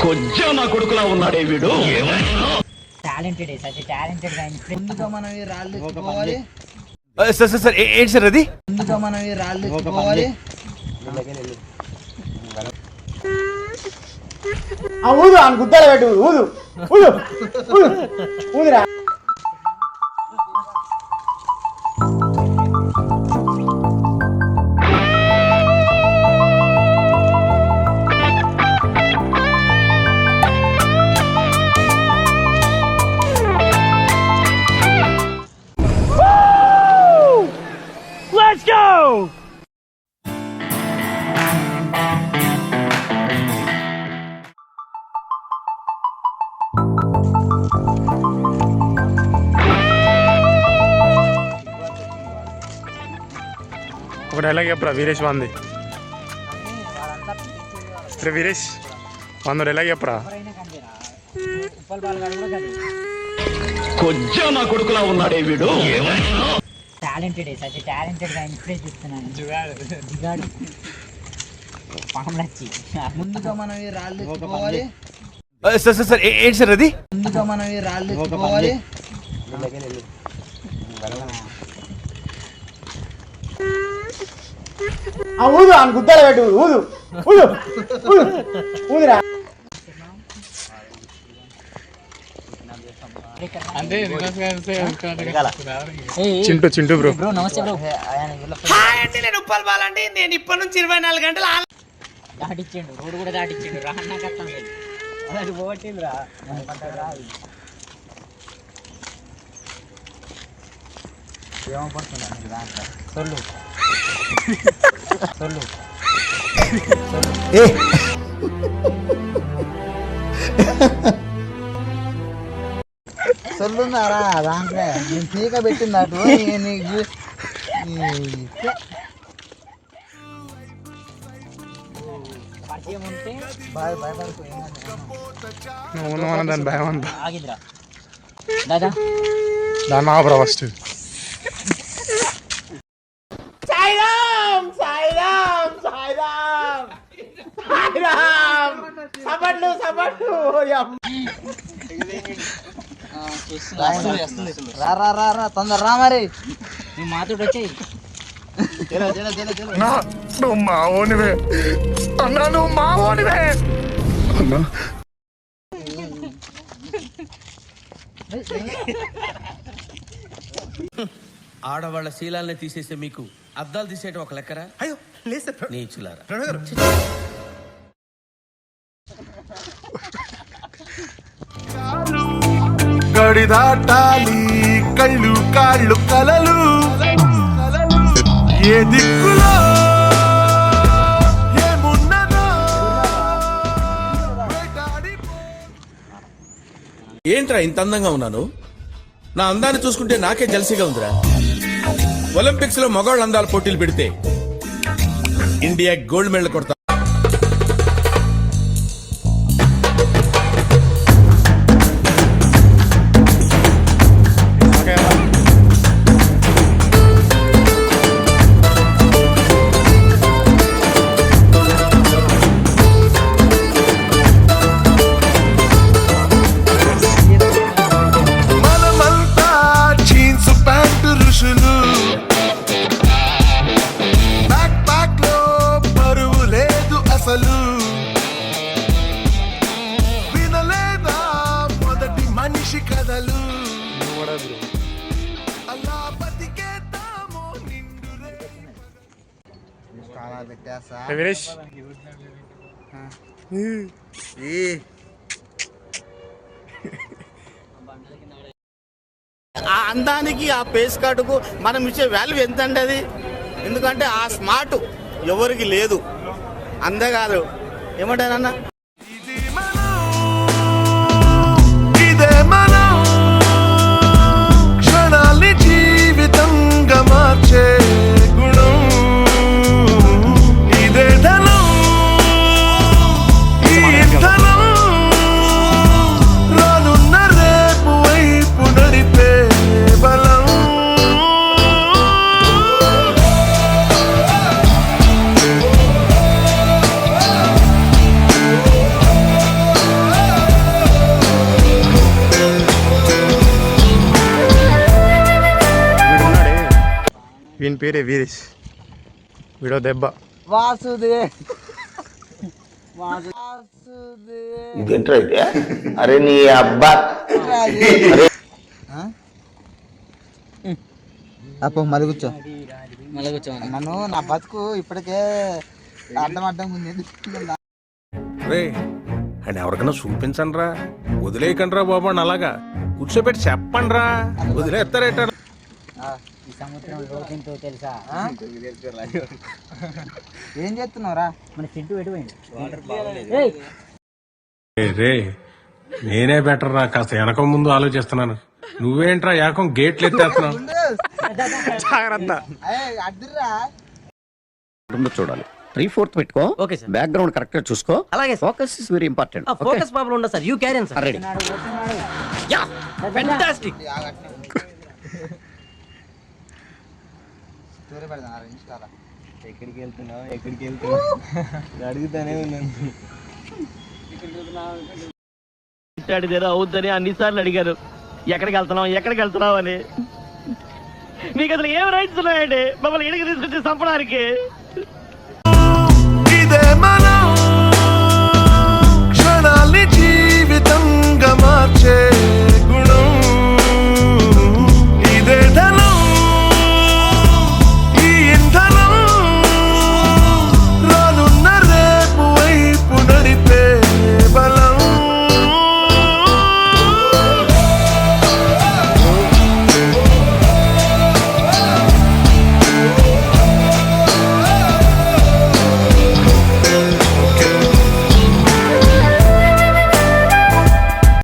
కొంచెం నా కొడుకులా ఉన్నాడే వీడు. టాలెంటెడ్ సచి టాలెంటెడ్ గా ముందుగా మనం ఈ రాళ్ళు ఎత్తుకోవాలి. సార్ ఏంటి సార్ అది? ముందుగా మనం ఈ రాళ్ళు ఎత్తుకోవాలి. ఊదు అని గుద్దాలు పెట్టు. ఊదు ఊదు ఊదురా. Let's go! ఒక డైలాగ్ చెప్పరా వీరేష్ వంది. వీరేష్ వంద డైలాగ్ చెప్పరా. కొంచెం నా కొడుకులా ఉన్నాడే వీడు. టాలెంటెడ్ సచి టాలెంటెడ్ గా ఇప్పుడే చూస్తున్నాను. దిగాడు పాములచ్చి ముందుగా మనం ఈ రాళ్ళు ఎత్తుకోవాలి. సార్ ఏంటి సార్ అది? ముందుగా మనం ఈ రాళ్ళు ఎత్తుకోవాలి. ఊదు అని గుద్దాలు పెట్టు. ఊదు ఊదు ఊదురా. చింటూ చింటూ బ్రో. బ్రో నమస్తే బ్రో. నేను ఉప్పల్పాలండి. నేను ఇప్పటి నుంచి 24 గంటలు దాటిచ్చిండు రోడ్డు కూడా దాటిచ్చిండు. రాన్నా కట్టం అది పోగొట్టిందిరా. ఏమపడుతుందా మీకు దాంట్లో సొల్లు సొల్లు సొల్లున్నారా దాంట్లో నేను పీక పెట్టింది అటు నీకు పరిచయం ఉంటే బాగా భయపడిపోయింది. దాని భయం అంతా ఆగిద్రా దాదా దాని ఆపరా ఫస్ట్. రా తొందర రా మరి నువ్వు మాతోటి వచ్చేయి. నువ్వు మావోనివే అన్నా, నువ్వు మావోనివే అన్నా. ఆడవాళ్ళ శీలాల్ని తీసేస్తే మీకు అద్దాలు తీసేయడం ఒక లెక్కరా? అయ్యో లేదు నీచులారా. గడి దాటాలి కళ్ళు కాళ్ళు కలలు ఏ దిక్కులో ఏమున్నదో. ఏంట్రా ఇంత అందంగా ఉన్నాను? నా అందాన్ని చూసుకుంటే నాకే జలసిగా ఉందిరా. ఒలింపిక్స్ లో మగవాళ్ళ అందాల పోటీలు పెడితే ఇండియా గోల్డ్ మెడల్ కొడతా. మనమంతా జీన్స్ ప్యాంటు ఋషులు. బ్యాక్ ప్యాక్ లో బరువు లేదు అసలు. వినలేదా మొదటి మనిషి కథలు. అలా బతికేద్దామో నిండు వీరేష్ ఆ అందానికి ఆ పేస్ కార్డుకు మనం ఇచ్చే వాల్యూ ఎంత అండి అది? ఎందుకంటే ఆ స్మార్ట్ ఎవరికి లేదు. అంతేకాదు ఏమంటారన్నా, ఇది మనం, ఇదే మనం, క్షణాల్ని జీవితంగా మార్చే గుణం. ఇదే ధనం, ఈ ధనం రానున్న రేపు వైపు నడిపే బలం. వీని పేరే వీరేష్. వీడో దెబ్బ. వాసుదే ఇదేంట్రా అయితే? అరే నీ అబ్బా అప్పు మళ్ళీ కూర్చో నన్ను నా బతుకు ఇప్పటికే అర్థం ఉంది. రే అండ్ ఎవరికైనా చూపించండి రా, వదిలేయకండి రా బాబు అని అలాగా కూర్చోబెట్టి చెప్పండి రా, వదిలేస్తారేట. ఈ సముద్రం లోతెంతో తెలుసా? ఏం చేస్తున్నావురా? మన చింటూ ఎటుపోయింది? రే నేనే బెటర్ రా, కాస్త వెనక ముందు ఆలోచిస్తున్నాను. నువ్వేంట్రా ఏకం గేట్లు ఎత్తేస్తున్నావు? జాగ్రత్త. అడ్డురా చూడాలి 3/4 పెట్టుకో. Okay sir. బ్యాక్గ్రౌండ్ కరెక్ట్ గా చూసుకో. అలాగే focus is very important. Focus problem ఉండదు sir. You carry on sir. Ready. Yeah fantastic. Story పెడదాం ఇన్స్టాలో. ఎక్కడికి వెళ్తున్నావు అడుగుతానే ఉన్నాను. అవుద్దని అన్నిసార్లు అడిగారు ఎక్కడికి వెళ్తున్నావు అని. మీకు అసలు ఏం రైట్స్ ఉన్నాయండి మమ్మల్ని ఇడికి తీసుకొచ్చి చంపడానికి? ఇదే మనం క్షణాల్ని జీవితంగా మార్చే